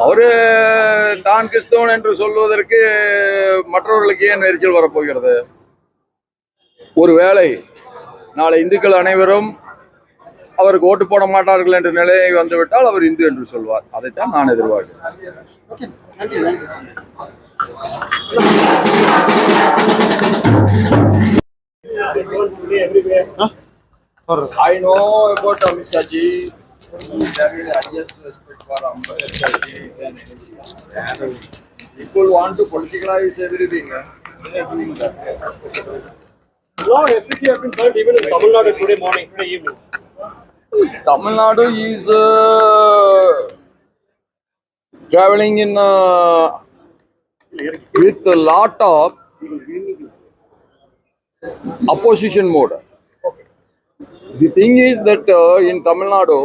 அவரு தான் கிறிஸ்தவன் என்று சொல்வதற்கு மற்றவர்களுக்கு ஏன் எரிச்சல் வரப்போகிறது? ஒருவேளை நாளை இந்துக்கள் அனைவரும் அவருக்கு ஓட்டு போட மாட்டார்கள் என்ற நிலையை வந்துவிட்டால் அவர் இந்து என்று சொல்வார். அதைத்தான் நான் எதிர்பார்க்கிறேன். I know about Amit Shah ji. There is highest respect for Ambedkar ji. People want to politicalize everything. They are doing that. Law everything has been heard even in Tamil Nadu today morning, today evening. Tamil Nadu is traveling in with a lot of opposition mode. The thing is that in Tamil Nadu,